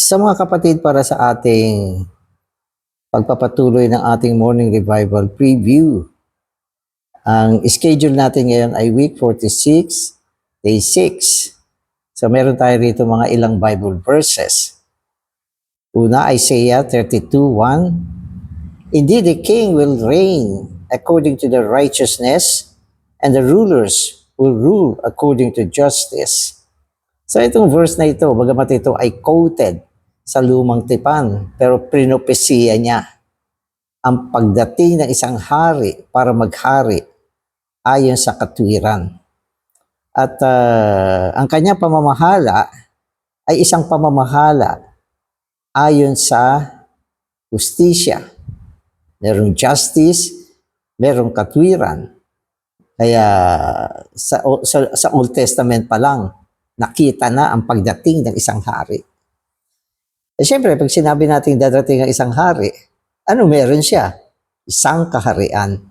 Sa mga kapatid, para sa ating pagpapatuloy ng ating morning revival preview, ang schedule natin ngayon ay week 46, day 6. So meron tayo rito mga ilang Bible verses. Una, Isaiah 32:1. Indeed, the king will reign according to the righteousness, and the rulers will rule according to justice. So itong verse na ito, bagamat ito ay quoted sa lumang tipan, pero prinopesiya niya ang pagdating ng isang hari para maghari ayon sa katwiran. At ang kanyang pamamahala ay isang pamamahala ayon sa justisya. Merong justice, merong katwiran. Kaya sa Old Testament pa lang, nakita na ang pagdating ng isang hari. Eh syempre, pag sinabi natin dadating ang isang hari, ano meron siya? Isang kaharian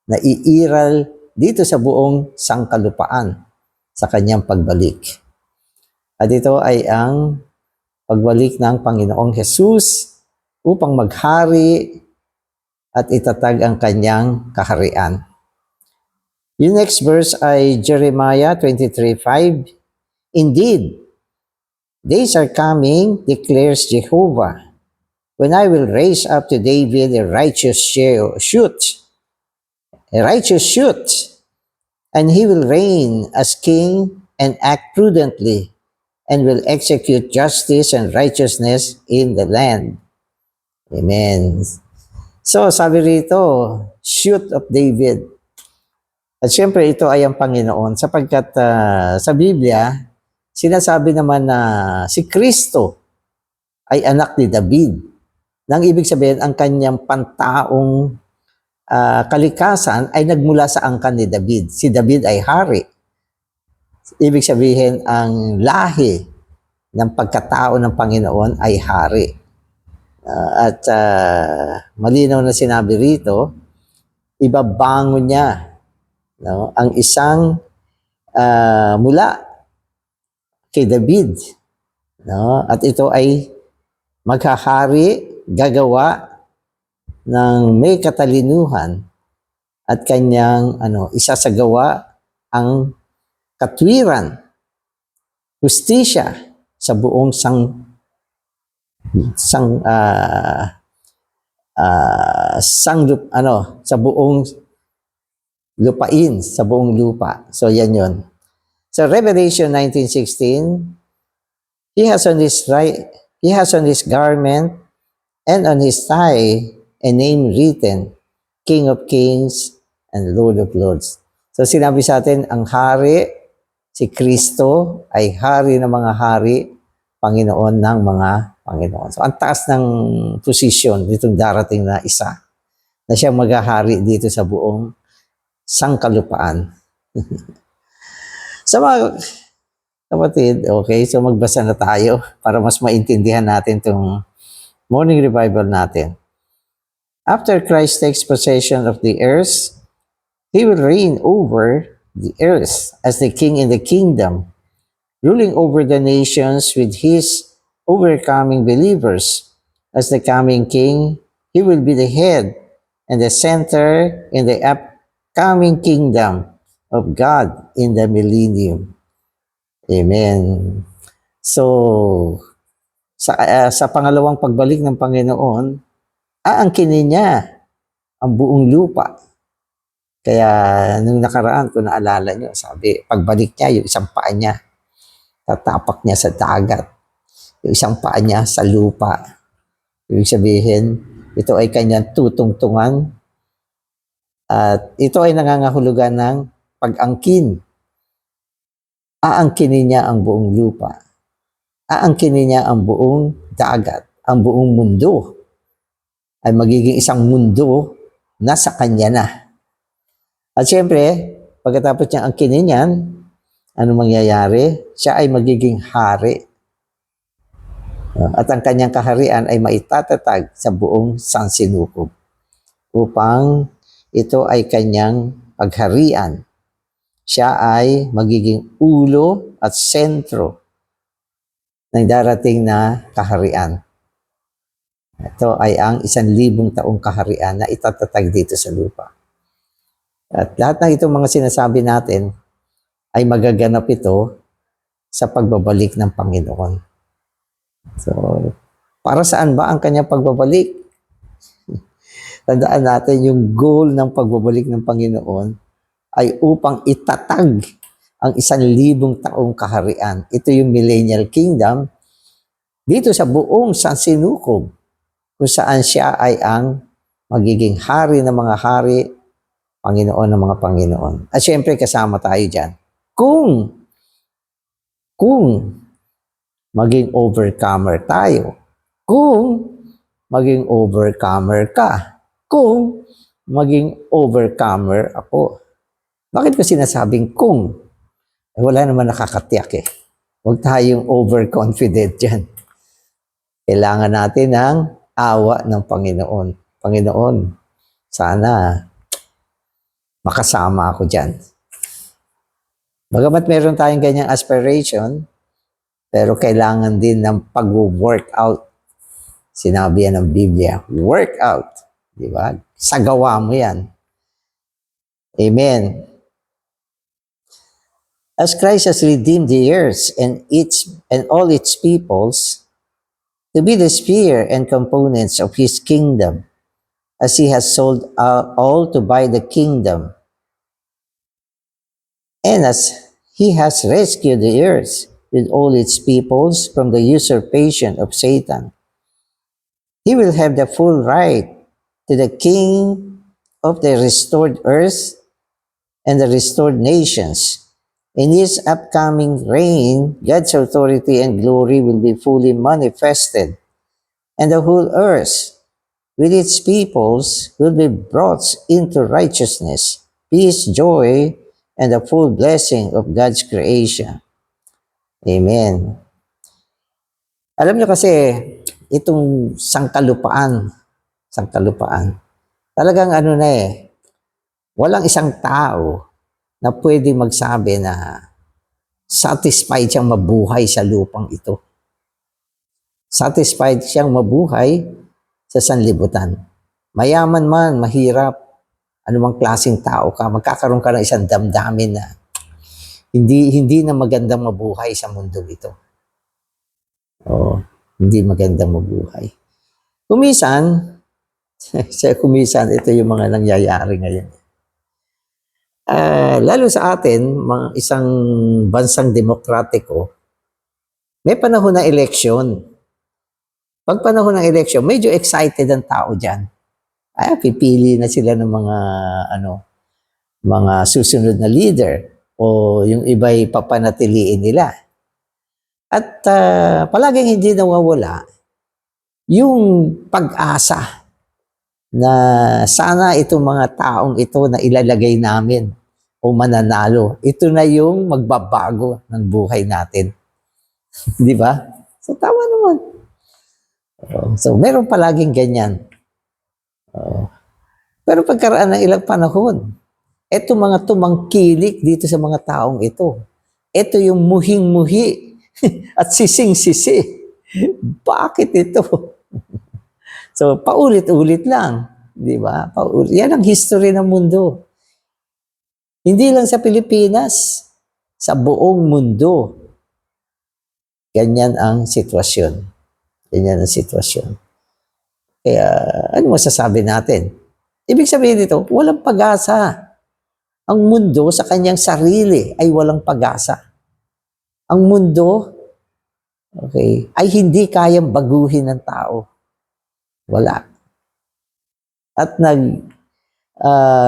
na iiral dito sa buong sangkalupaan sa kanyang pagbalik. At ito ay ang pagbalik ng Panginoong Jesus upang maghari at itatag ang kanyang kaharian. Yung next verse ay Jeremiah 23:5. Indeed, days are coming, declares Jehovah, when I will raise up to David a righteous shoot, and he will reign as king and act prudently, and will execute justice and righteousness in the land. Amen. So, sabi rito, shoot of David. At syempre, ito ay ang Panginoon, sapagkat sa Biblia, sinasabi naman na si Kristo ay anak ni David. Nang ibig sabihin, ang kanyang pantaong kalikasan ay nagmula sa angkan ni David. Si David ay hari. Ibig sabihin, ang lahi ng pagkatao ng Panginoon ay hari. At malinaw na sinabi rito, ibabangon niya ang isang mula kay David. At ito ay maghahari, gagawa ng may katalinuhan at kanyang isasagawa ang katwiran, justisya sa buong sa buong lupain, sa buong lupa. So yan yon. So Revelation 19:16, he has on his garment and on his thigh a name written, King of Kings and Lord of Lords. So sinabi sa atin, ang hari, si Kristo, ay hari ng mga hari, Panginoon ng mga Panginoon. So ang taas ng posisyon ditong darating na isa, na siya maghahari dito sa buong sangkalupaan. Sa mga kapatid, okay, so magbasa na tayo para mas maintindihan natin itong morning revival natin. After Christ takes possession of the earth, he will reign over the earth as the king in the kingdom, ruling over the nations with his overcoming believers. As the coming king, he will be the head and the center in the upcoming kingdom of God in the millennium. Amen. So, sa pangalawang pagbalik ng Panginoon, aangkinin niya ang buong lupa. Kaya nung nakaraan, kung naalala niyo, sabi, pagbalik niya, yung isang paa niya, tatapak niya sa dagat. Yung isang paa niya sa lupa. Ibig sabihin, ito ay kanyang tutungtungan. At ito ay nangangahulugan ng pag-angkin. Aangkinin niya ang buong lupa. Aangkinin niya ang buong dagat, ang buong mundo. Ay magiging isang mundo na sa kanya na. At syempre, pagkatapos niyang angkinin yan, ano mangyayari? Siya ay magiging hari. At ang kanyang kaharian ay maitatatag sa buong sansinukob upang ito ay kanyang pagharian. Siya ay magiging ulo at sentro ng darating na kaharian. Ito ay ang 1,000 taong kaharian na itatatag dito sa lupa. At lahat ng itong mga sinasabi natin ay magaganap ito sa pagbabalik ng Panginoon. So, para saan ba ang kanyang pagbabalik? Tandaan natin yung goal ng pagbabalik ng Panginoon ay upang itatag ang 1,000 taong kaharian. Ito yung millennial kingdom dito sa buong sansinukob kung saan siya ay ang magiging hari ng mga hari, Panginoon ng mga Panginoon. At syempre kasama tayo dyan. Kung maging overcomer tayo, kung maging overcomer ka, kung maging overcomer ako. Bakit ko sinasabing kung? Wala naman nakakatiyak eh. Huwag tayong overconfident dyan. Kailangan natin ng awa ng Panginoon. Panginoon, sana makasama ako dyan. Bagamat meron tayong ganyang aspiration, pero kailangan din ng pag-workout. Sinabi yan ng Biblia, workout. Di ba? Sagawa mo yan. Amen. As Christ has redeemed the earth and all its peoples to be the sphere and components of His kingdom, as He has sold all to buy the kingdom, and as He has rescued the earth with all its peoples from the usurpation of Satan, He will have the full right to the King of the restored earth and the restored nations. In His upcoming reign, God's authority and glory will be fully manifested, and the whole earth with its peoples will be brought into righteousness, peace, joy, and the full blessing of God's creation. Amen. Alam niyo kasi, itong sangkalupaan, talagang ano na eh, walang isang tao na pwede magsabi na satisfied siyang mabuhay sa lupang ito. Satisfied siyang mabuhay sa sanlibutan. Mayaman man, mahirap, anumang klaseng tao ka, magkakaroon ka ng isang damdamin na hindi na magandang mabuhay sa mundo ito. Oo, hindi magandang mabuhay. Kumisan, ito yung mga nangyayari ngayon. Lalo sa atin, isang bansang demokratiko, may panahon ng eleksyon. Pag panahon ng eleksyon, medyo excited ang tao dyan. Pipili na sila ng mga susunod na leader o yung iba'y papanatiliin nila. At palaging hindi nawawala yung pag-asa na sana itong mga taong ito na ilalagay namin o mananalo, ito na yung magbabago ng buhay natin. Di ba? So, tama naman. So, meron palaging ganyan. Pero pagkaraan ng ilang panahon, ito mga tumangkilik dito sa mga taong ito. Ito yung muhing-muhi at sising-sisi. Bakit ito? So, paulit-ulit lang. Di ba? Yan ang history ng mundo. Hindi lang sa Pilipinas, sa buong mundo. Ganyan ang sitwasyon. Ganyan ang sitwasyon. Kaya, ano masasabi natin? Ibig sabihin nito, walang pag-asa. Ang mundo sa kanyang sarili ay walang pag-asa. Ang mundo, ay hindi kayang baguhin ng tao. Wala. At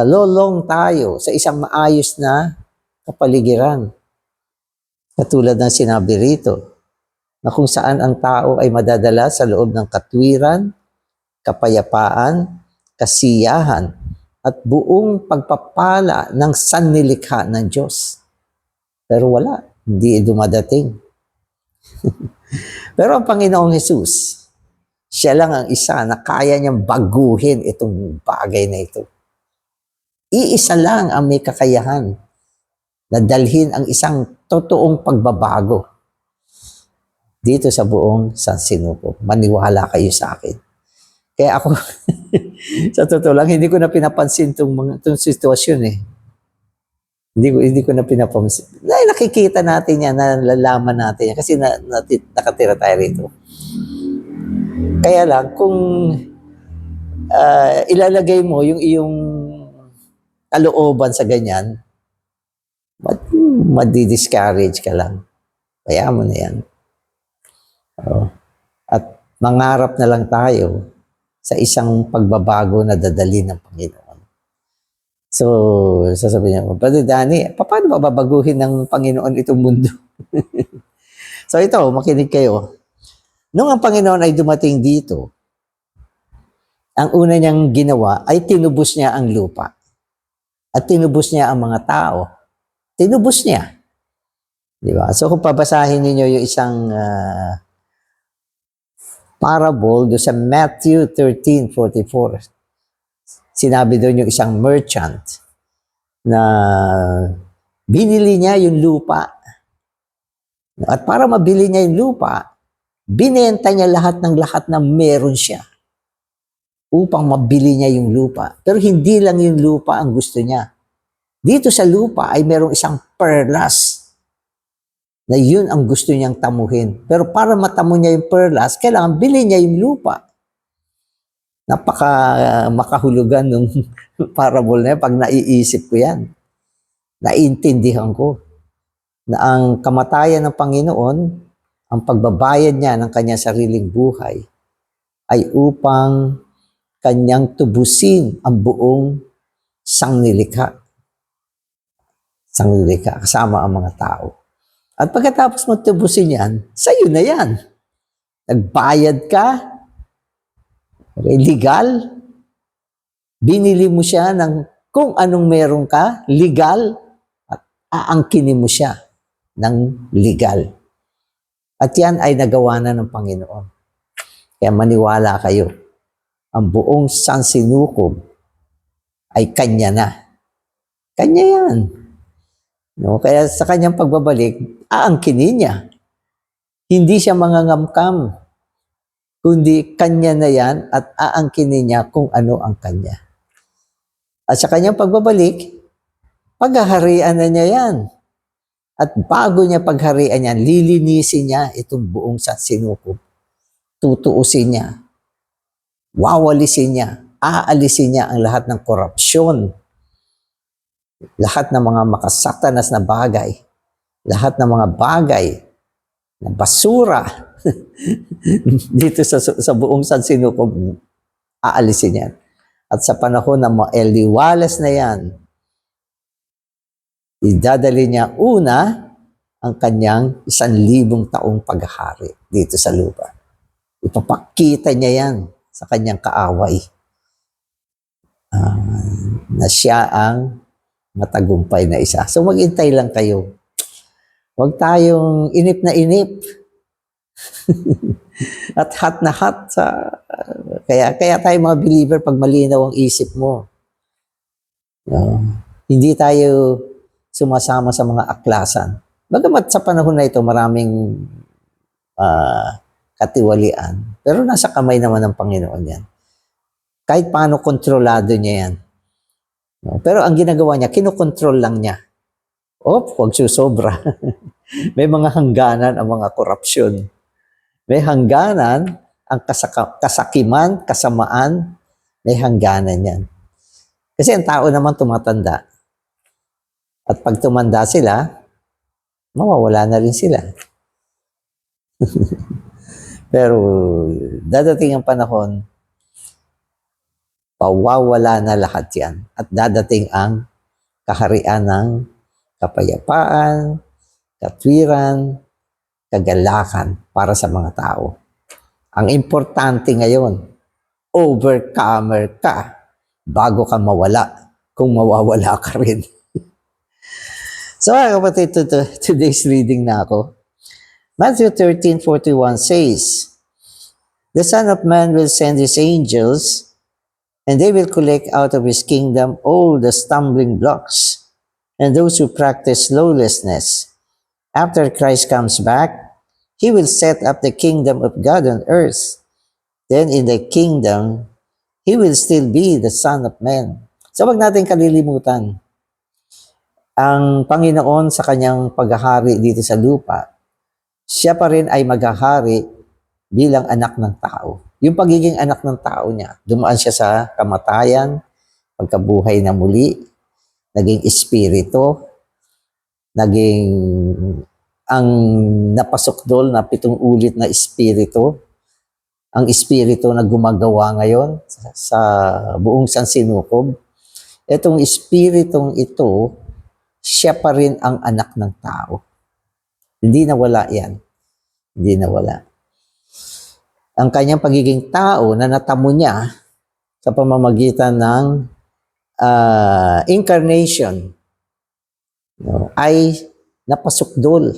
lolong tayo sa isang maayos na kapaligiran. Katulad ng sinabi rito, na kung saan ang tao ay madadala sa loob ng katwiran, kapayapaan, kasiyahan, at buong pagpapala ng sannilikha ng Diyos. Pero wala, hindi dumadating. Pero ang Panginoong Hesus, siya lang ang isa na kaya niyang baguhin itong bagay na ito. Iisa lang ang may kakayahan na dalhin ang isang totoong pagbabago dito sa buong San Sinuko. Maniwala kayo sa akin. Kaya ako, sa totoo lang, hindi ko na pinapansin tong sitwasyon eh. Hindi ko na pinapansin. Nakikita natin yan, nalalaman natin yan, kasi nakatira tayo rito. Kaya lang, kung ilalagay mo yung iyong kalooban sa ganyan, madi-discourage ka lang. Kaya mo na yan. At mangarap na lang tayo sa isang pagbabago na dadali ng Panginoon. So, sasabihin niya, Brother Danny, paano babaguhin ng Panginoon itong mundo? So ito, makinig kayo. Nung ang Panginoon ay dumating dito, ang una niyang ginawa ay tinubos niya ang lupa. At tinubos niya ang mga tao. Tinubos niya. Di ba? So kung pabasahin niyo yung isang parable do sa Matthew 13:44. Sinabi doon yung isang merchant na binili niya yung lupa. At para mabili niya yung lupa, binenta niya lahat na meron siya upang mabili niya yung lupa. Pero hindi lang yung lupa ang gusto niya. Dito sa lupa ay merong isang perlas na yun ang gusto niyang tamuhin. Pero para matamo niya yung perlas, kailangan bilhin niya yung lupa. Makahulugan ng parable na yan. Pag naiisip ko yan, naiintindihan ko na ang kamatayan ng Panginoon, ang pagbabayad niya ng kanyang sariling buhay, ay upang kanyang tubusin ang buong sangnilikha. Sangnilikha, kasama ang mga tao. At pagkatapos mo tubusin yan, sa'yo na yan. Nagbayad ka, legal, binili mo siya ng kung anong meron ka, legal, at aangkinin mo siya ng legal. At yan ay nagawa na ng Panginoon. Kaya maniwala kayo, ang buong San Sinukob ay kanya na. Kanya yan. No? Kaya sa kanyang pagbabalik, aangkinin niya. Hindi siya mangangamkam, kundi kanya na yan at aangkinin niya kung ano ang kanya. At sa kanyang pagbabalik, paghaharian na niya yan. At bago niya pagharian yan, lilinisin niya itong buong San Sinukob. Tutuusin niya. Wawalisin niya. Aalisin niya ang lahat ng korupsyon. Lahat ng mga makasatanas na bagay. Lahat ng mga bagay na basura dito sa buong San Sinukob, aalisin yan. At sa panahon ng maeliwalas na yan, idadali niya una ang kanyang 1,000 taong paghahari dito sa lupa. Ipapakita niya yan sa kanyang kaaway na siya ang matagumpay na isa. So maghintay lang kayo. Huwag tayong inip na inip. At hot na hot. Kaya tayo mga believer, pag malinaw ang isip mo, hindi tayo sumasama sa mga aklasan. Bagamat sa panahon na ito, maraming katiwalian. Pero nasa kamay naman ng Panginoon yan. Kahit paano kontrolado niya yan. Pero ang ginagawa niya, kinokontrol lang niya. Huwag susobra. May mga hangganan ang mga korupsyon. May hangganan ang kasakiman, kasamaan, may hangganan yan. Kasi ang tao naman tumatanda. At pag tumanda sila, mawawala na rin sila. Pero dadating ang panahon, pawawala na lahat yan. At dadating ang kaharian ng kapayapaan, katwiran, kagalakan para sa mga tao. Ang importante ngayon, overcomer ka bago ka mawala, kung mawawala ka rin. So, kapatid, today's reading na ako. Matthew 13:41 says, "The Son of Man will send his angels, and they will collect out of his kingdom all the stumbling blocks and those who practice lawlessness. After Christ comes back, He will set up the kingdom of God on earth. Then in the kingdom, He will still be the Son of Man. So wag natin kalilimutan, ang Panginoon sa kanyang paghahari dito sa lupa, siya pa rin ay maghahari bilang anak ng tao. Yung pagiging anak ng tao niya, dumaan siya sa kamatayan, pagkabuhay na muli, naging espiritu, naging ang napasukdol na 7 ulit na espiritu, ang espiritu na gumagawa ngayon sa buong sansinukob. Itong espiritong ito, siya pa rin ang anak ng tao. Hindi nawala yan. Hindi nawala. Ang kanyang pagiging tao na natamo niya sa pamamagitan ng incarnation, no, ay napasukdol.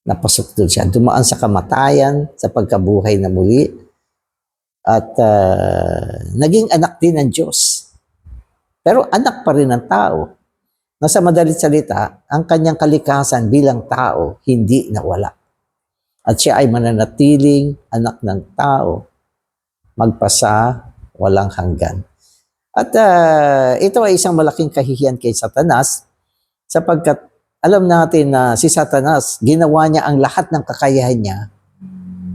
Napasukdol siya. Dumaan sa kamatayan, sa pagkabuhay na muli, at naging anak din ng Diyos. Pero anak pa rin ng tao. Na sa madalit salita, ang kanyang kalikasan bilang tao hindi nawala. At siya ay mananatiling anak ng tao, magpasa walang hanggan. At ito ay isang malaking kahihiyan kay Satanas, sapagkat alam natin na si Satanas, ginawa niya ang lahat ng kakayahan niya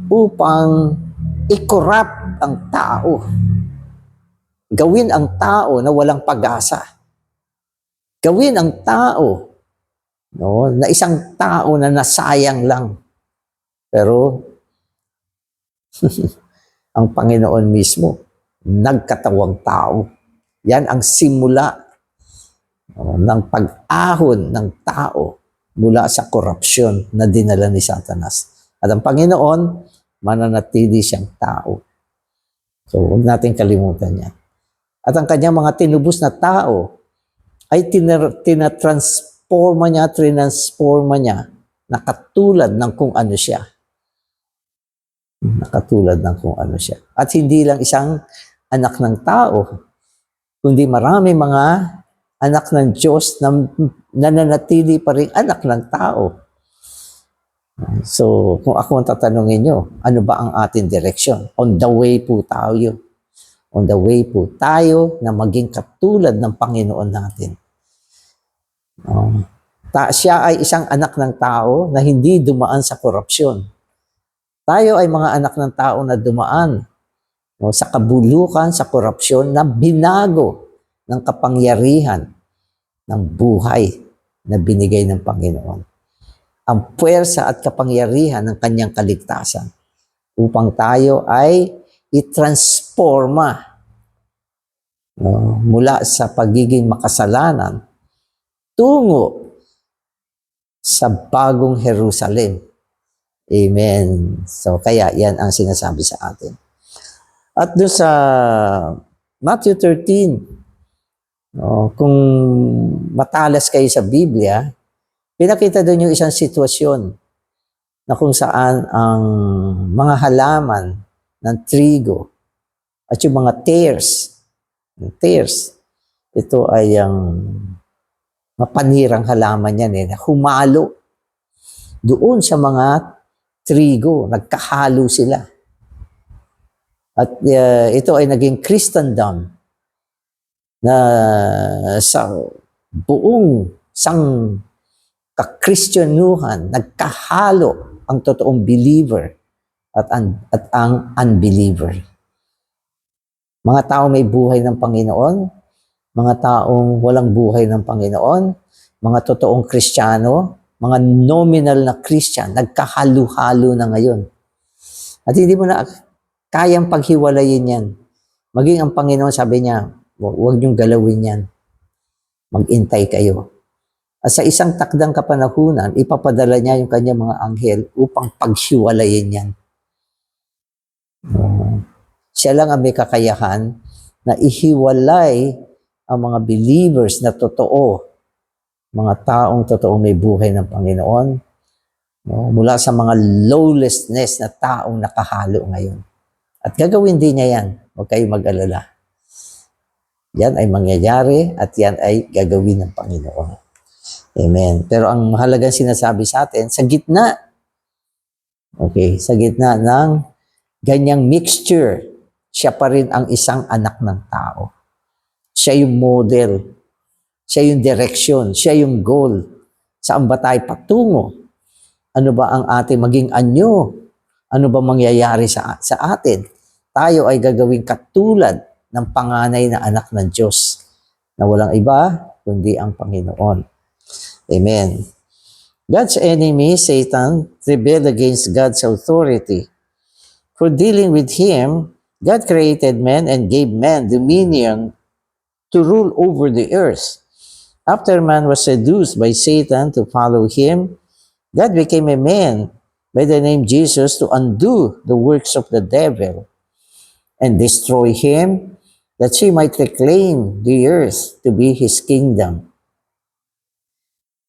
upang i-corrupt ang tao. Gawin ang tao na walang pag-asa. Gawin ang tao, no, na isang tao na nasayang lang. Pero ang Panginoon mismo, nagkatawang tao. Yan ang simula, no, ng pag-ahon ng tao mula sa korupsyon na dinala ni Satanas. At ang Panginoon, mananatili siyang tao. So, huwag natin kalimutan yan. At ang kanyang mga tinubos na tao, ay tinatransforma niya na katulad ng kung ano siya. Nakatulad ng kung ano siya. At hindi lang isang anak ng tao, kundi marami mga anak ng Diyos na nananatili pa rin anak ng tao. So, kung ako ang tatanungin nyo, ano ba ang ating direksyon? On the way po tayo. On the way po tayo na maging katulad ng Panginoon natin. Siya ay isang anak ng tao na hindi dumaan sa korupsyon. Tayo ay mga anak ng tao na dumaan, no, sa kabulukan, sa korupsyon na binago ng kapangyarihan ng buhay na binigay ng Panginoon. Ang puwersa at kapangyarihan ng kanyang kaligtasan upang tayo ay i-transforma, no, mula sa pagiging makasalanan tungo sa bagong Jerusalem. Amen. So, kaya yan ang sinasabi sa atin. At doon sa Matthew 13, no, kung matalas kayo sa Biblia, pinakita doon yung isang sitwasyon na kung saan ang mga halaman ng trigo at yung mga tares, ito ay ang mapanirang halaman yan, na humalo doon sa mga trigo, nagkahalo sila. At ito ay naging Christendom na sa buong kakristyanuhan, nagkahalo ang totoong believer at ang unbeliever. Mga tao may buhay ng Panginoon, mga taong walang buhay ng Panginoon, mga totoong Kristiyano, mga nominal na Christian, nagkahalo-halo na ngayon. At hindi mo na kayang paghiwalayin yan. Maging ang Panginoon, sabi niya, huwag niyong galawin yan. Mag-intay kayo. At sa isang takdang kapanahunan, ipapadala niya yung kanyang mga anghel upang paghiwalayin yan. Siya lang ang may kakayahan na ihiwalay ang mga believers na totoo, mga taong totoong may buhay ng Panginoon, no, mula sa mga lawlessness na taong nakahalo ngayon. At gagawin din niya yan. Huwag kayong mag-alala. Yan ay mangyayari at yan ay gagawin ng Panginoon. Amen. Pero ang mahalagang sinasabi sa atin, sa gitna Okay, sa gitna ng ganyang mixture, siya pa rin ang isang anak ng tao. Siya yung model, siya yung direction, siya yung goal. Saan ba tayo patungo? Ano ba ang ating maging anyo? Ano ba mangyayari sa atin? Tayo ay gagawing katulad ng panganay na anak ng Diyos na walang iba kundi ang Panginoon. Amen. God's enemy, Satan, rebelled against God's authority. For dealing with him, God created man and gave man dominion to rule over the earth. After man was seduced by Satan to follow him, God became a man by the name Jesus to undo the works of the devil and destroy him, that he might reclaim the earth to be his kingdom.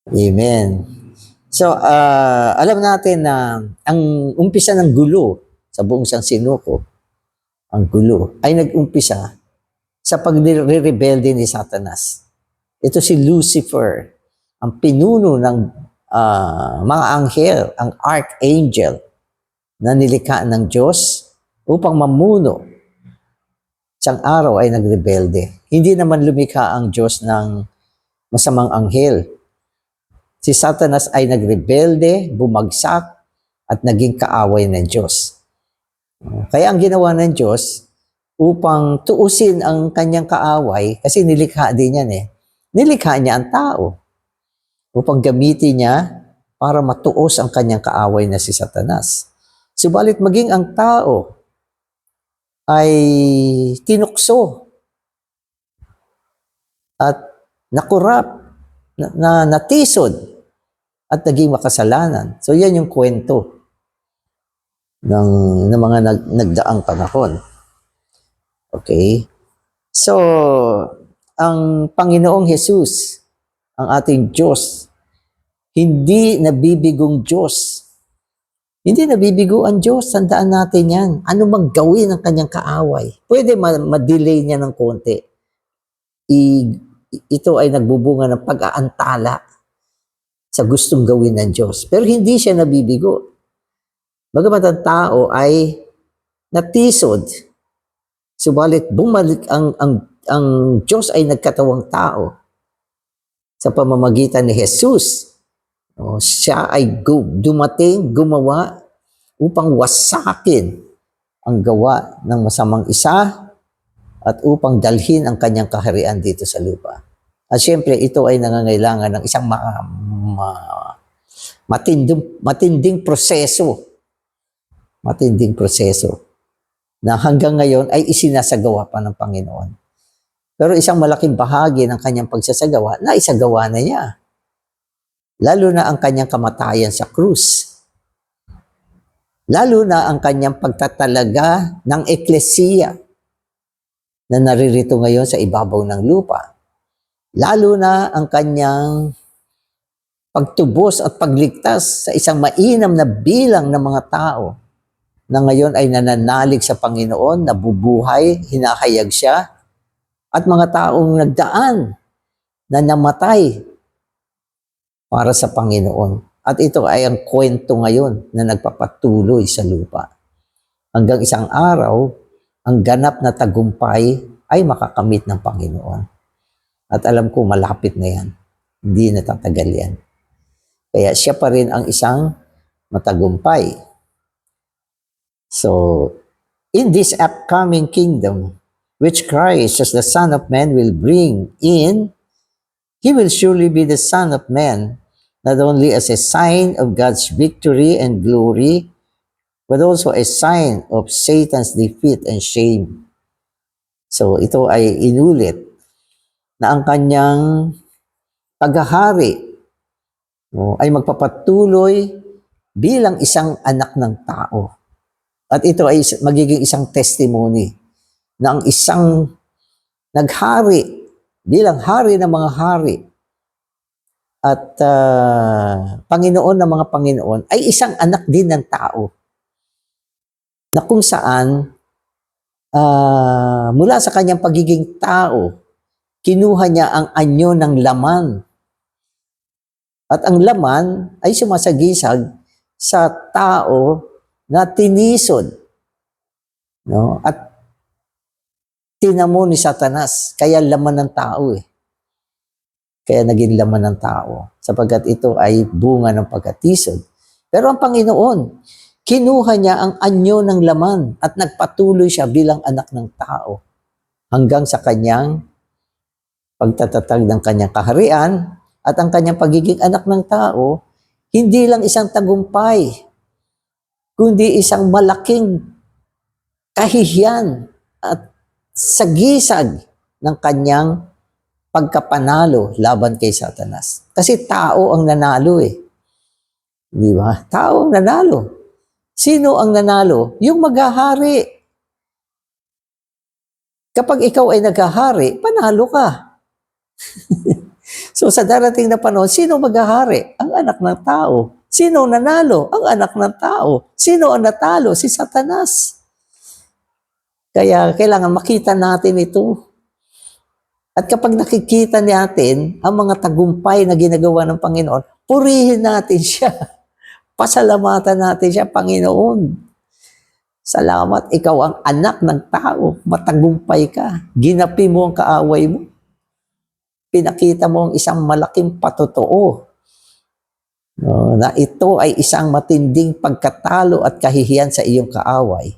Amen. So, alam natin na ang umpisa ng gulo sa buong sansinuko, ang gulo, ay nag-umpisa sa pagre-rebelde ni Satanas. Ito si Lucifer, ang pinuno ng mga anghel, ang archangel na nilikha ng Diyos upang mamuno. Isang araw ay nagrebelde. Hindi naman lumikha ang Diyos ng masamang anghel. Si Satanas ay nagrebelde, bumagsak, at naging kaaway ng Diyos. Kaya ang ginawa ng Diyos, upang tuusin ang kanyang kaaway, kasi nilikha din yan nilikha niya ang tao upang gamitin niya para matuos ang kanyang kaaway na si Satanas. Subalit maging ang tao ay tinukso at nakurap, natisod, at naging makasalanan. So yan yung kwento ng mga nagdaang panahon. Okay? So, ang Panginoong Jesus, ang ating Diyos, hindi nabibigong Diyos. Hindi nabibigo ang Diyos. Tandaan natin yan. Ano mang gawin ng kanyang kaaway. Pwede ma-delay niya ng konti. Ito ay nagbubunga ng pag-aantala sa gustong gawin ng Diyos. Pero hindi siya nabibigo. Bagamat ang tao ay natisod, subalit bumalik ang Diyos ay nagkatawang tao sa pamamagitan ni Jesus. Siya ay dumating, gumawa upang wasakin ang gawa ng masamang isa at upang dalhin ang kanyang kaharian dito sa lupa. At syempre, ito ay nangangailangan ng isang matinding proseso. Matinding proseso na hanggang ngayon ay isinasagawa pa ng Panginoon. Pero isang malaking bahagi ng kanyang pagsasagawa, na isagawa na niya. Lalo na ang kanyang kamatayan sa krus. Lalo na ang kanyang pagtatalaga ng eklesiya na naririto ngayon sa ibabaw ng lupa. Lalo na ang kanyang pagtubos at pagligtas sa isang mainam na bilang ng mga tao na ngayon ay nananalig sa Panginoon, nabubuhay, hinahayag siya, at mga taong nagdaan na namatay para sa Panginoon. At ito ay ang kwento ngayon na nagpapatuloy sa lupa. Hanggang isang araw, ang ganap na tagumpay ay makakamit ng Panginoon. At alam ko, malapit na yan. Hindi natatagal yan. Kaya siya pa rin ang isang matagumpay. So, in this upcoming kingdom, which Christ as the Son of Man will bring in, He will surely be the Son of Man, not only as a sign of God's victory and glory, but also a sign of Satan's defeat and shame. So, ito ay inulit na ang kanyang paghahari ay magpapatuloy bilang isang anak ng tao. At ito ay magiging isang testimony na ang isang naghari bilang hari ng mga hari at Panginoon ng mga Panginoon ay isang anak din ng tao na kung saan mula sa kanyang pagiging tao, kinuha niya ang anyo ng laman. At ang laman ay sumasagisag sa tao na tinisod, no? At tinamo ni Satanas, kaya laman ng tao eh. Kaya naging laman ng tao, sapagkat ito ay bunga ng pagkatisod. Pero ang Panginoon, kinuha niya ang anyo ng laman at nagpatuloy siya bilang anak ng tao hanggang sa kanyang pagtatatag ng kanyang kaharian at ang kanyang pagiging anak ng tao, hindi lang isang tagumpay, kundi isang malaking kahihiyan at sagisag ng kanyang pagkapanalo laban kay Satanas. Kasi tao ang nanalo eh. Di ba? Tao ang nanalo. Sino ang nanalo? Yung maghahari. Kapag ikaw ay naghahari, panalo ka. So sa darating na panahon, sino maghahari? Ang anak ng tao. Sino nanalo? Ang anak ng tao. Sino ang natalo? Si Satanas. Kaya kailangan makita natin ito. At kapag nakikita natin ang mga tagumpay na ginagawa ng Panginoon, purihin natin siya. Pasalamatan natin siya, Panginoon. Salamat, ikaw ang anak ng tao. Matagumpay ka. Ginapi mo ang kaaway mo. Pinakita mo ang isang malaking patotoo. No, na ito ay isang matinding pagkatalo at kahihiyan sa iyong kaaway.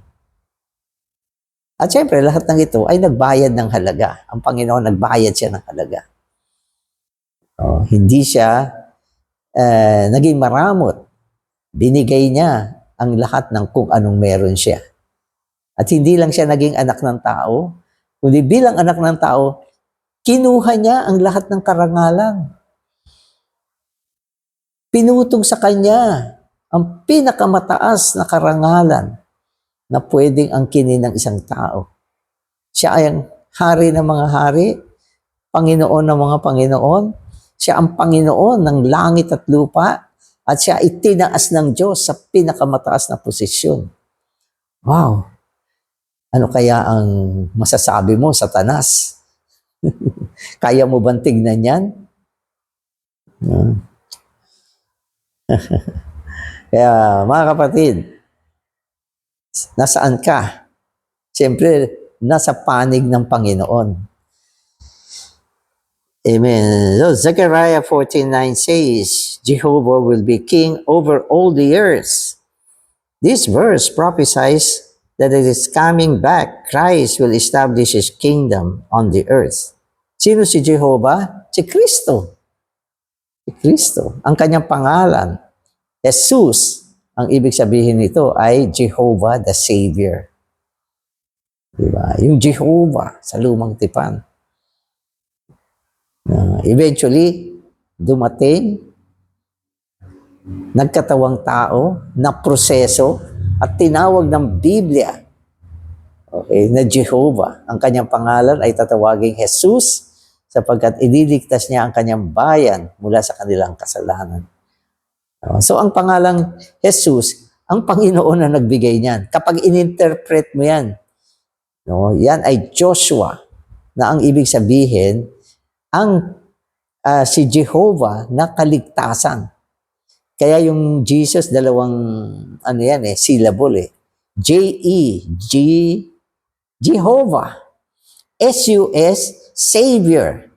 At syempre, lahat ng ito ay nagbayad ng halaga. Ang Panginoon nagbayad siya ng halaga. Hindi siya naging maramot. Binigay niya ang lahat ng kung anong meron siya. At hindi lang siya naging anak ng tao, kundi bilang anak ng tao, kinuha niya ang lahat ng karangalan. Pinutong sa kanya ang pinakamataas na karangalan na pwedeng angkinin ng isang tao. Siya ay ang hari ng mga hari, Panginoon ng mga Panginoon. Siya ang Panginoon ng langit at lupa at siya itinaas ng Diyos sa pinakamataas na posisyon. Wow! Ano kaya ang masasabi mo, Satanas? Kaya mo bang tignan yan? Kaya mga kapatid, nasaan ka? Siyempre, nasa panig ng Panginoon. Amen. So, Zechariah 14:9 says, Jehovah will be king over all the earth. This verse prophesies that it is coming back. Christ will establish His kingdom on the earth. Sino si Jehovah? Si Kristo. Si Kristo. Ang kanyang pangalan, Jesus. Ang ibig sabihin nito ay Jehovah the Savior. Diba? Yung Jehovah sa lumang tipan. Eventually, dumating, nagkatawang tao, na proseso, at tinawag ng Biblia, okay, na Jehovah. Ang kanyang pangalan ay tatawaging Jesus, sapagkat ililigtas niya ang kanyang bayan mula sa kanilang kasalanan. So ang pangalang Jesus, ang Panginoon na nagbigay niyan. Kapag ininterpret mo yan, no, yan ay Joshua, na ang ibig sabihin, ang si Jehovah na kaligtasan. Kaya yung Jesus, dalawang syllable eh. J-E, Jehovah. S-U-S, Savior.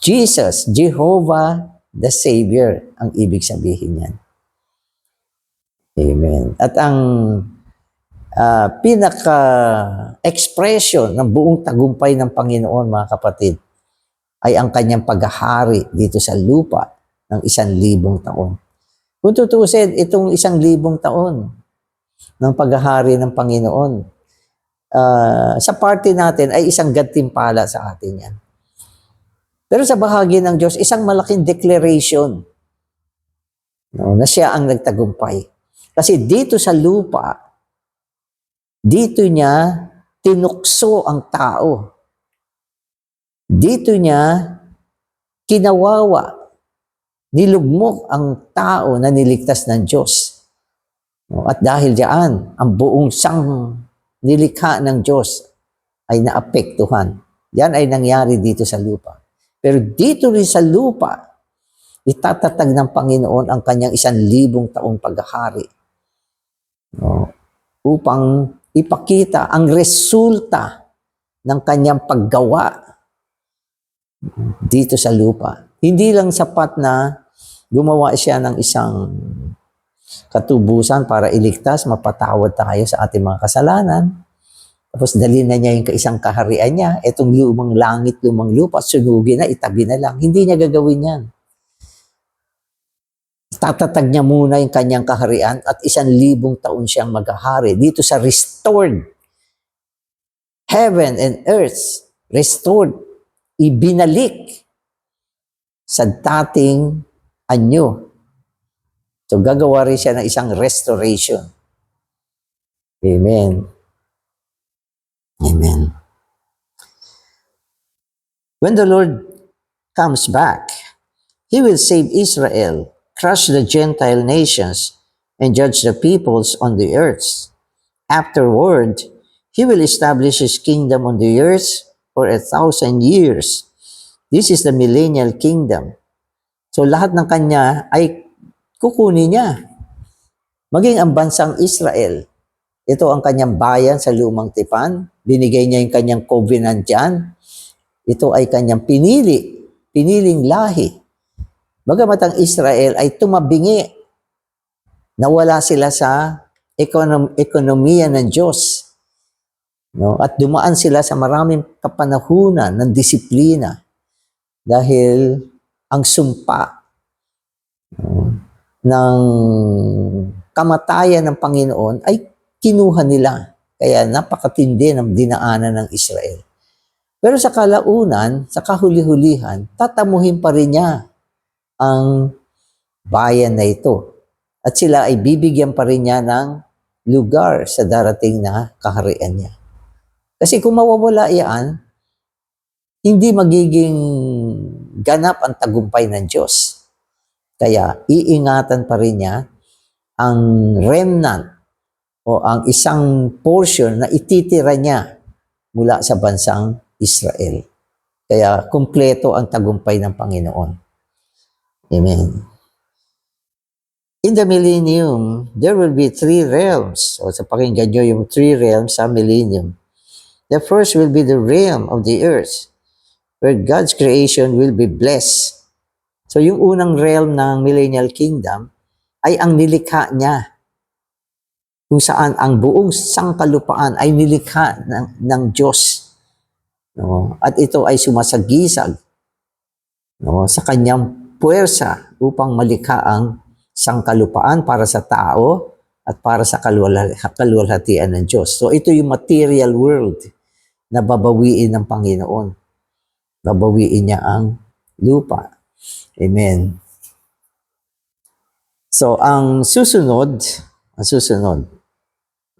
Jesus, Jehovah the Savior, ang ibig sabihin yan. Amen. At ang pinaka-expression ng buong tagumpay ng Panginoon, mga kapatid, ay ang kanyang paghahari dito sa lupa ng 1,000 taon. Kung tutusin, itong 1,000 taon ng paghahari ng Panginoon, sa party natin ay isang gantimpala sa atin yan. Pero sa bahagi ng Diyos, isang malaking declaration, no, na siya ang nagtagumpay. Kasi dito sa lupa, dito niya tinukso ang tao. Dito niya kinawawa, nilugmok ang tao na niligtas ng Diyos. No, at dahil diyan, ang buong nilikha ng Diyos ay naapektuhan. Yan ay nangyari dito sa lupa. Pero dito rin sa lupa, itatatag ng Panginoon ang kanyang 1,000 taong paghahari. No? upang ipakita ang resulta ng kanyang paggawa dito sa lupa. Hindi lang sapat na gumawa siya ng isang katubusan para iligtas, mapatawad tayo sa ating mga kasalanan. Tapos dalhin na niya yung isang kaharian niya, itong lumang langit, lumang lupa, sunugin na, itabi na lang. Hindi niya gagawin yan. Tatatag niya muna yung kanyang kaharian at 1,000 taon siyang maghahari dito sa restored heaven and earth, restored, ibinalik sa dating anyo. So gagawa rin siya ng isang restoration. Amen. Amen. When the Lord comes back, He will save Israel, crush the Gentile nations, and judge the peoples on the earth. Afterward, He will establish His kingdom on the earth for 1,000 years. This is the millennial kingdom. So lahat ng kanya ay kukunin niya. Maging ang bansang Israel, ito ang kanyang bayan sa lumang tipan. Binigay niya yung kanyang covenant dyan. Ito ay kanyang piniling lahi. Bagamat ang Israel ay tumabingi, nawala sila sa ekonomiya ng Diyos. No? At dumaan sila sa maraming kapanahunan ng disiplina dahil ang sumpa ng kamatayan ng Panginoon ay kinuha nila. Kaya napakatindi ng dinaanan ng Israel. Pero sa kalaunan, sa kahuli-hulihan, tatamuhin pa rin niya ang bayan na ito. At sila ay bibigyan pa rin niya ng lugar sa darating na kaharian niya. Kasi kung mawawala yan, hindi magiging ganap ang tagumpay ng Diyos. Kaya iingatan pa rin niya ang remnant o ang isang portion na ititira niya mula sa bansang Israel. Kaya kumpleto ang tagumpay ng Panginoon. Amen. In the millennium, there will be 3 realms. O sa pakinggan nyo yung 3 realms sa millennium. The first will be the realm of the earth, where God's creation will be blessed. So yung unang realm ng millennial kingdom ay ang nilikha niya, kung saan ang buong sangkalupaan ay nilikha ng Diyos. No? At ito ay sumasagisag, no, sa kanyang puwersa upang malikha ang sangkalupaan para sa tao at para sa kaluwalhatian ng Diyos. So ito yung material world na babawiin ng Panginoon. Babawiin niya ang lupa. Amen. So ang susunod,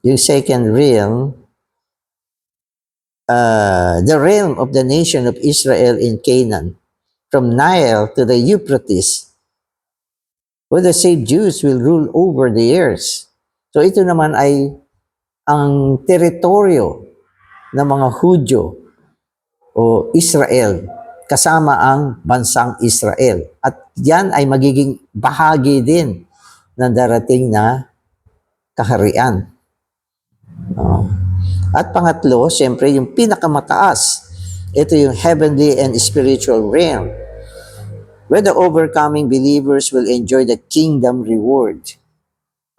yung second realm, the realm of the nation of Israel in Canaan, from Nile to the Euphrates, where the saved Jews will rule over the earth. So ito naman ay ang teritoryo ng mga Hudyo o Israel, kasama ang bansang Israel. At yan ay magiging bahagi din ng darating na kaharian. At pangatlo, siyempre yung pinakamataas, ito yung heavenly and spiritual realm, where the overcoming believers will enjoy the kingdom reward.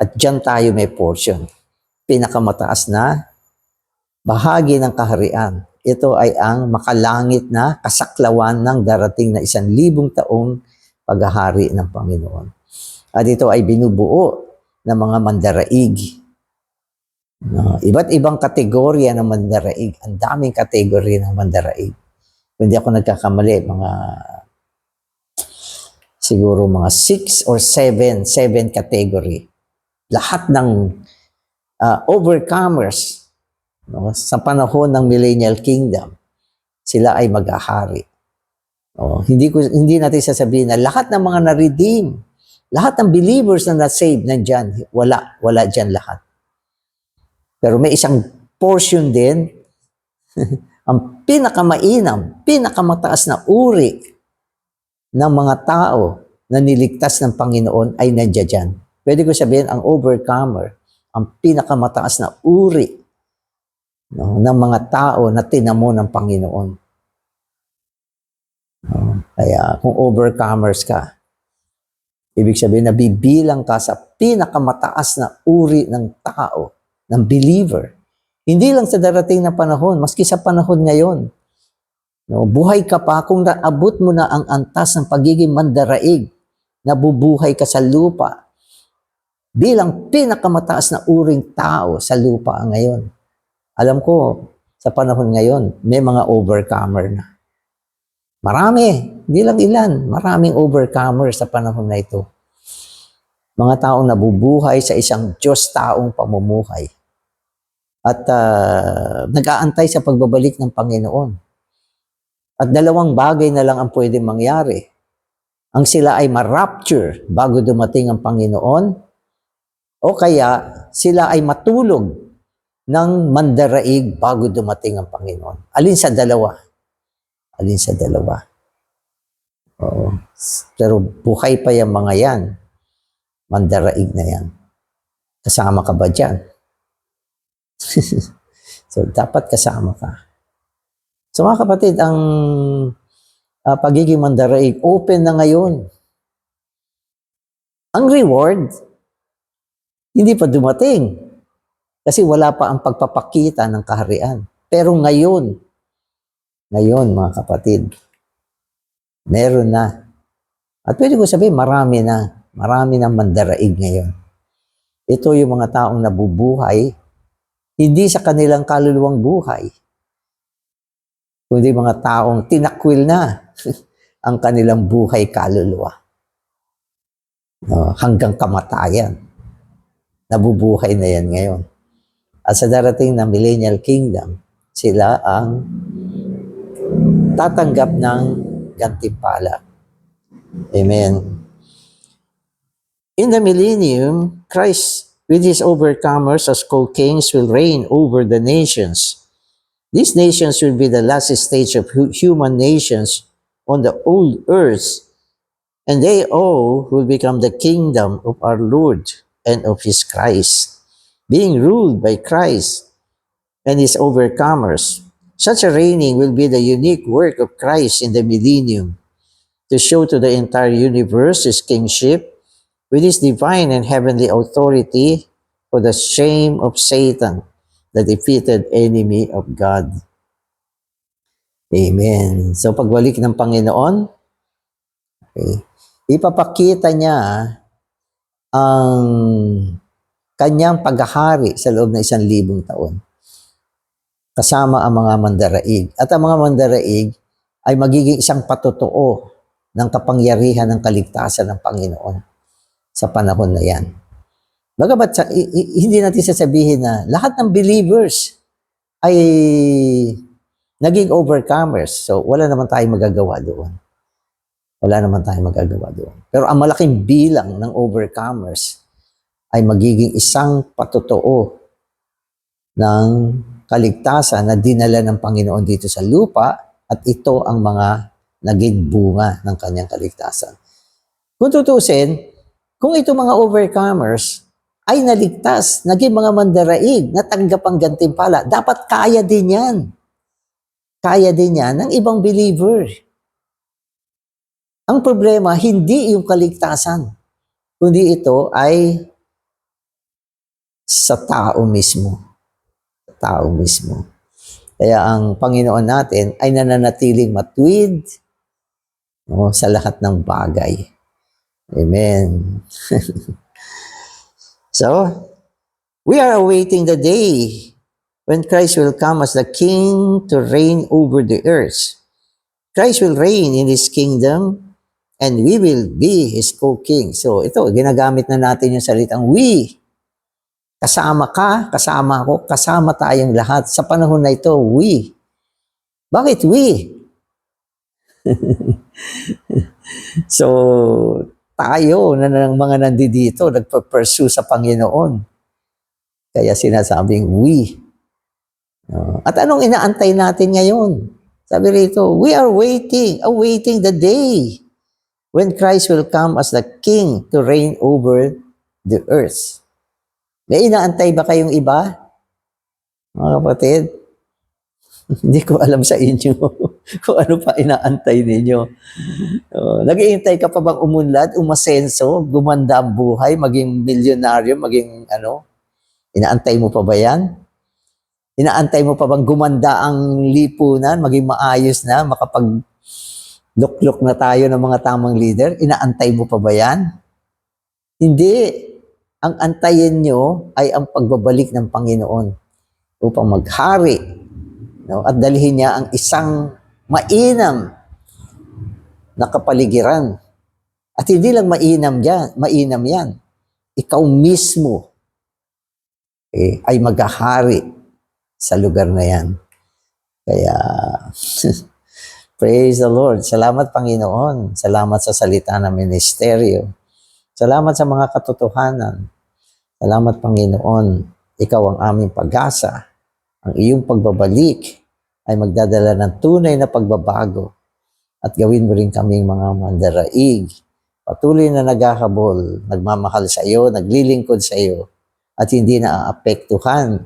At dyan tayo may portion. Pinakamataas na bahagi ng kaharian. Ito ay ang makalangit na kasaklawan ng darating na 1,000 taong paghahari ng Panginoon. At ito ay binubuo ng mga mandaraig. Iba't ibang kategorya ng mandaraig. Ang daming kategorya ng mandaraig. Kung hindi ako nagkakamali, siguro mga 6 or 7 category. Lahat ng overcomers, no, sa panahon ng millennial kingdom, sila ay mag-ahari. Hindi natin sasabihin na lahat ng mga na-redeem, lahat ng believers na na-save nandyan, wala dyan lahat. Pero may isang portion din, ang pinakamainam, pinakamataas na uri ng mga tao na niligtas ng Panginoon ay nandiyan dyan. Pwede ko sabihin, ang overcomer ang pinakamataas na uri, no, ng mga tao na tinamo ng Panginoon. No? Kaya kung overcomers ka, ibig sabihin nabibilang ka sa pinakamataas na uri ng tao, ng believer. Hindi lang sa darating na panahon, maski sa panahon ngayon. No, buhay ka pa kung naabot mo na ang antas ng pagiging mandaraig, nabubuhay ka sa lupa bilang pinakamataas na uring tao sa lupa ngayon. Alam ko, sa panahon ngayon, may mga overcomer na. Marami, hindi lang ilan, maraming overcomer sa panahon na ito. Mga taong nabubuhay sa isang Diyos-taong pamumuhay. At nag-aantay sa pagbabalik ng Panginoon. At dalawang bagay na lang ang pwedeng mangyari. Ang sila ay ma-rapture bago dumating ang Panginoon, o kaya sila ay matulog ng mandaraig bago dumating ang Panginoon. Alin sa dalawa? Alin sa dalawa? Oo. Pero buhay pa yung mga yan. Mandaraig na yan. Kasama ka ba dyan? So, dapat kasama ka. So mga kapatid, ang pagiging mandaraig, open na ngayon. Ang reward, hindi pa dumating. Kasi wala pa ang pagpapakita ng kaharian. Pero ngayon mga kapatid, meron na. At pwede ko sabihin, marami ng mandaraig ngayon. Ito yung mga taong nabubuhay, hindi sa kanilang kaluluwang buhay, kundi mga taong tinakwil na ang kanilang buhay kaluluwa. Hanggang kamatayan. Nabubuhay na yan ngayon. At sa darating na Millennial Kingdom, sila ang tatanggap ng gantimpala. Amen. In the millennium, Christ with his overcomers as co-kings will reign over the nations. These nations will be the last stage of human nations on the old earth, and they all will become the kingdom of our Lord and of his Christ, being ruled by Christ and his overcomers. Such a reigning will be the unique work of Christ in the millennium, to show to the entire universe his kingship with his divine and heavenly authority for the shame of Satan, the defeated enemy of God. Amen. So pagbalik ng Panginoon, okay, ipapakita niya ang kanyang paghahari sa loob ng 1,000 taon. Kasama ang mga mandaraig. At ang mga mandaraig ay magiging isang patotoo ng kapangyarihan ng kaligtasan ng Panginoon sa panahon na yan. Bagamat hindi natin sasabihin na lahat ng believers ay naging overcomers. So wala naman tayong magagawa doon. Wala naman tayong magagawa doon. Pero ang malaking bilang ng overcomers ay magiging isang patotoo ng kaligtasan na dinala ng Panginoon dito sa lupa, at ito ang mga naging bunga ng kanyang kaligtasan. Kung tutusin, kung ito mga overcomers ay naligtas, naging mga mandaraig, natanggap ang gantimpala, dapat kaya din yan. Kaya din yan ng ibang believer. Ang problema, hindi yung kaligtasan, kundi ito ay sa tao mismo. Sa tao mismo. Kaya ang Panginoon natin ay nananatiling matuwid, no, sa lahat ng bagay. Amen. So, we are awaiting the day when Christ will come as the King to reign over the earth. Christ will reign in His kingdom and we will be His co-king. So, ito, ginagamit na natin yung salitang we. Kasama ka, kasama ako, kasama tayong lahat. Sa panahon na ito, we. Bakit we? So, tayo na ng mga nandito, nagpa-pursue sa Panginoon. Kaya sinasabing we. At anong inaantay natin ngayon? Sabi rito, we are awaiting the day when Christ will come as the King to reign over the earth. May inaantay ba kayong iba, mga kapatid? Hindi ko alam sa inyo kung ano pa inaantay ninyo. Nag-iintay ka pa bang umunlad, umasenso, gumanda ang buhay, maging milyonaryo, maging ano? Inaantay mo pa ba yan? Inaantay mo pa bang gumanda ang lipunan, maging maayos na, makapag-luklok na tayo ng mga tamang leader? Inaantay mo pa ba yan? Hindi. Ang antayin nyo ay ang pagbabalik ng Panginoon upang maghari, no? At dalhin niya ang isang mainam na kapaligiran. At hindi lang mainam yan. Ikaw mismo ay maghahari sa lugar na yan. Kaya, praise the Lord. Salamat, Panginoon. Salamat sa salita ng ministeryo. Salamat sa mga katotohanan. Salamat, Panginoon. Ikaw ang aming pag-asa. Ang iyong pagbabalik ay magdadala ng tunay na pagbabago. At gawin mo rin kaming mga mandaraig. Patuloy na naghahabol, nagmamahal sa iyo, naglilingkod sa iyo, at hindi na aapektuhan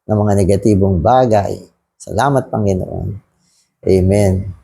ng mga negatibong bagay. Salamat, Panginoon. Amen.